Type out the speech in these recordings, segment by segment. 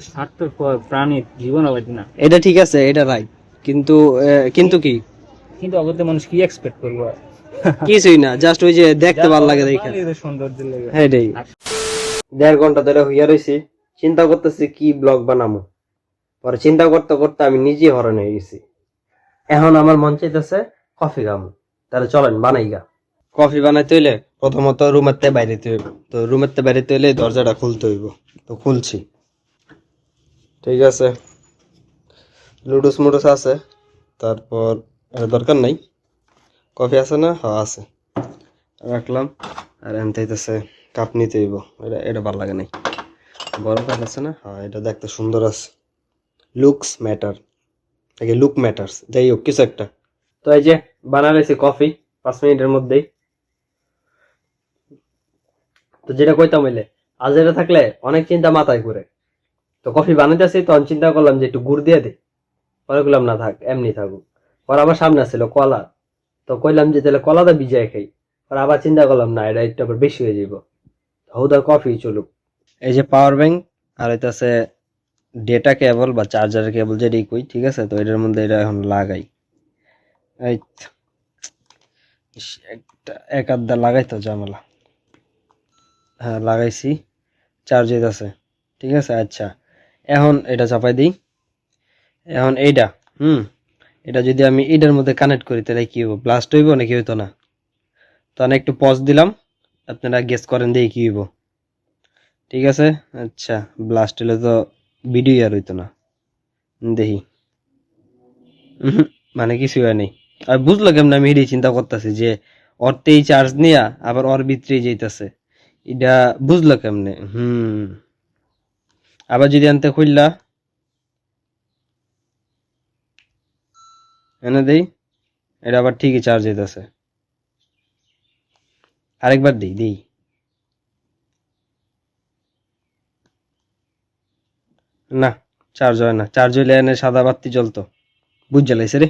স্বার্থপর প্রাণীর জীবন অবধি না। এটা ঠিক আছে, এটা রাইট, কিন্তু কিন্তু কি, কিন্তু অগত্যা মানুষ কি এক্সপেক্ট করবো? কিছুই না, জাস্ট ওই যে দেখতে ভালো লাগে দেখে। সৌন্দর্য লাগে। হ্যাঁ এটাই। 1.5 ঘন্টা ধরে হইয়া রয়েছি, চিন্তা করতেছি কি ব্লগ বানাবো। পরে চিন্তা করতে করতে আমি নিজেই হরণ হয়ে গেছি। এখন আমার মন চাইতেছে কফি খাবো। তাহলে চলেন বানাই গা। কফি বানাইতে হইলে প্রথমত রুমের তে বাইরেতে হইব। তো রুমের তে বাইরেতে হইলে দরজাটা খুলতে হইব। তো খুলছি। ঠিক আছে, লুডুস মুডুস আছে, তারপর দরকার নাই। কফি আছে না? হ্যাঁ আছে, রাখলাম। আর এনতে হইতেছে কাপ নিতে হইব। এটা এটা ভালো লাগে নাই। বড় কাপ আছে না? হ্যাঁ, এটা দেখতে সুন্দর আছে। লুকস ম্যাটার, আগে লুক ম্যাটার্স, যাই হোক কিছু একটা। তো এই যে বানাইছি কফি 5 মিনিটের মধ্যেই। তো যেটা কইতাম হইলে আজ এটা থাকলে অনেক চিন্তা মাথায় ঘুরে। তো কফি বানাইতেছি, তখন চিন্তা করলাম যে একটু গুড় দিয়ে দিই। পরে কইলাম না থাক, এমনি থাকুক। পরে আমার সামনে ছিল কলা, তো কইলাম যে তাহলে কলাটা ভিজাই খাই। পরে আবার চিন্তা করলাম না, এটা একটু আবার বেশি হয়ে যাব, হৌদা কফি চলুক। এই যে পাওয়ার ব্যাংক আর এটা আছে ডেটা কেবল বা চার্জারের কেবল, যেটাই কই, ঠিক আছে। তো এটার মধ্যে এটা এখন লাগাই। এই একটা এক আধটা লাগাই তো ঝামেলা। হ্যাঁ লাগাইছি, চার্জ হইতাছে, ঠিক আছে। আচ্ছা, এখন এটা চাপাই দিই। এখন এইটা এটা যদি আমি এটার মধ্যে কানেক্ট করি তাহলে কি হইব? ব্লাস্ট হইব নাকি হইতো না? তো আমি একটু পজ দিলাম, আপনারা গেস করেন দিয়ে কি হইব। ঠিক আছে, আচ্ছা, ব্লাস্ট হলে তো ভিডিও আর হইতো না। দেখি, মানে কিছু হয় নাই। আর বুঝলো কেমন? আমি এটাই চিন্তা করতেছি যে অরতেই চার্জ নিয়া আবার ওর ভিতরেই যাইতেছে, এটা বুঝলো কেমনে? আবার যদি আনতে খুললা এনে দেই, এটা আবার ঠিকই চার্জ হইতেছে। আরেকবার দিই দিই, না চার্জ হয় না। চার্জ হইলে এনে সাদা বাতি জ্বলতো, বুঝ জ্বালাইছে রে।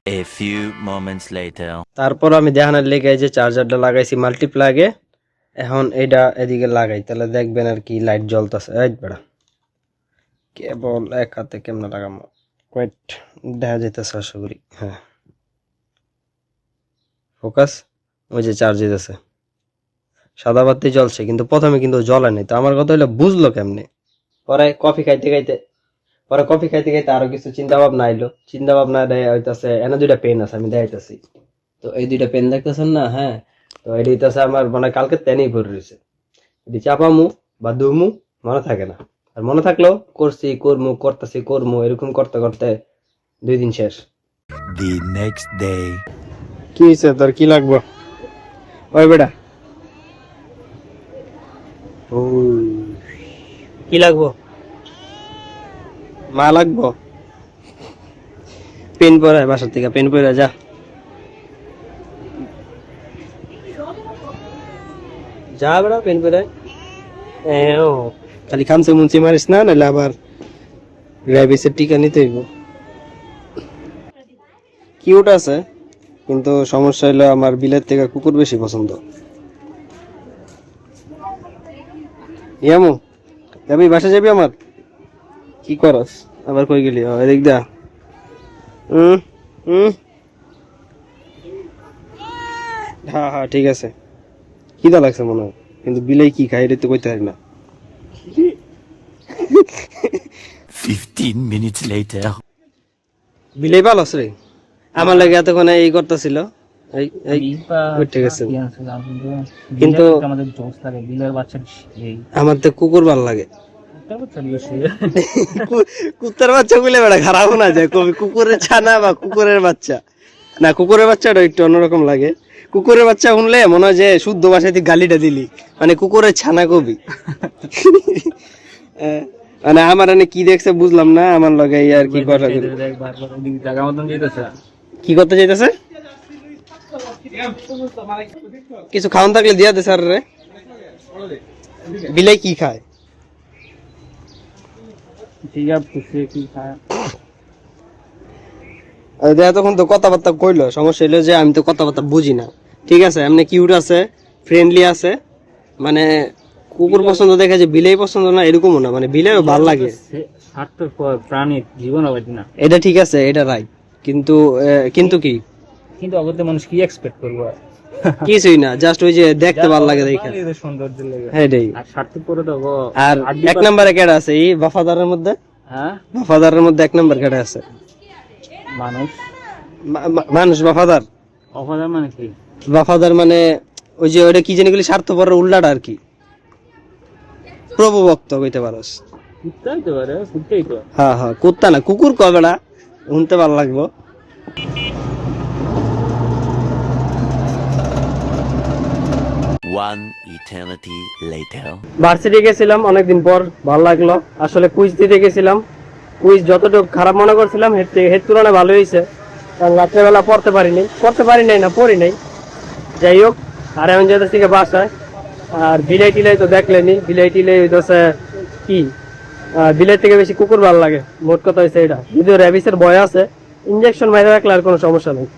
A few moments later. তারপর আমি দেখানোর লেগে যে চার্জারটা লাগাইছি মাল্টিপ্লাগে। এখন এটা এদিকে লাগাই, তাহলে দেখবেন আর কি লাইট জ্বলতেছে। এই বেড়া, কেবল এক হাতে কেমনে লাগামো? ওয়েট, দেখা যাইতেছে আশা করি। হ্যাঁ, ফোকাস। ওই যে চার্জ হইতেছে, সাদা বাতি জ্বলছে, কিন্তু প্রথমে কিন্তু জ্বলে নাই। তো আমার কথা হইলো বুঝলো কেমনে? পরে কফি খাইতে খাইতে আরো কিছু চিন্তা ভাবনা আইলো। চিন্তা ভাবনা হইতাছে এনে 2টা পেন আছে, আমি দেখাইতেছি। তো এই 2টা পেন দেখতেছেন না? হ্যাঁ, তো এটি হইতাছে আমার মানে কালকে তেনেই ভরে রয়েছে। এটি চাপামু বা দুমু মনে থাকে না, আর মনে থাকলেও করমু এরকম করতে করতে 2 দিন শেষ। The next day. কি হয়েছে তোর? কি লাগবো? ওই বেটা, ও কি লাগবো? মা লাগবো? পেন পরে বাসার থেকে পেন পরে যা। যা বেড়া, পেন পরে। ও খালি খামছে মুন্সি মারিস না, নাহলে আবার র্যাবিসের টিকা নিতে হইব। কিউট আছে, কিন্তু সমস্যা হলো আমার বিলের থেকে কুকুর বেশি পছন্দ। ইয়ামু যাবি? বাসা যাবি আমার? কি করস আবার? কই গেলি? এদিক দা। হ্যাঁ হ্যাঁ ঠিক আছে। খিদা লাগছে মনে হয়, কিন্তু বিলাই কি খাই এটা তো কইতে পারি না। 15 minutes later. বিলাই ভালো আছে রে, আমার লাগে এতক্ষণ এই করতেছিল। উঠে গেছে, কিন্তু আমাদের জোস লাগে বিলের বাচ্চা। আমার তো কুকুর ভাল লাগে। কুত্তার বাচ্চা গুলো বেড়া খারাপ না যায় কবি, কুকুরের ছানা বা কুকুরের বাচ্চা না, কুকুরের বাচ্চাটা একটু অন্যরকম লাগে। কুকুরের বাচ্চা শুনলে মনে হয় যে শুদ্ধ ভাষায় গালিটা দিলি, মানে কুকুরের ছানা কবি। মানে আমার এনে কি দেখছে বুঝলাম না, আমার লগে আর কি কথা কি করতে চাইতেছে। কিছু খাওয়ান থাকলে দিয়া দে স্যার রে। বিলাই কি খায়? তখন তো কথাবার্তা কইলো, সমস্যা হইলো যে আমি তো কথাবার্তা বুঝি না। ঠিক আছে, এমনি কিউট আছে, ফ্রেন্ডলি আছে, মানে কুকুর পছন্দ দেখা যায় বিলাই পছন্দ না এরকমও না, মানে বিলাইও ভাল লাগে। স্বার্থপর প্রাণীর জীবন অবধি না। এটা ঠিক আছে, এটা রাইট, কিন্তু কিন্তু কি কিন্তু অগত্যা মানুষ কি এক্সপেক্ট করবো আর? কিছুই না, জাস্ট ওই যে দেখতে ভালো লাগে দেখে, প্রাণীদের সৌন্দর্যের লেগে। এটাই। আর স্বার্থপর তো আর এক নম্বরে কেডা আছে এই বাফাদারের মধ্যে? হ্যাঁ, বাফাদারের মধ্যে এক নম্বর কেডা আছে? মানুষ মানুষ বাফাদার। অপরাধ মানে কি? বাফাদার মানে ওই যে ওটা কি জানি বলি, স্বার্থপরের উল্টাটা আর কি, প্রভুভক্ত কইতে পারোস। কুত্তা হইতে পারে, কুত্তাই তো। হ্যাঁ হ্যাঁ, কুত্তা না, কুকুর কবে না শুনতে ভালো লাগবো। One eternity later. ভার্সিটি গেছিলাম অনেকদিন পর, ভালো লাগলো। আসলে কুইজ দিতে গেছিলাম, কুইজ যতটুকু খারাপ মনে করছিলাম হের তুলনায় ভালো হয়েছে, কারণ রাত্রেবেলা পড়তে পারি নাই না, পড়ি নাই। যাই হোক, আর এখন যেতে থেকে বাসায়। আর বিলাই টিলাই তো দেখলেনি, বিলাই টিলাই হইতেছে কি, বিলাই থেকে বেশি কুকুর ভালো লাগে। মোট কথা হয়েছে এটা, যদিও র্যাবিসের ভয় আছে, ইঞ্জেকশন মাইরে রাখলে আর কোনো সমস্যা নেই।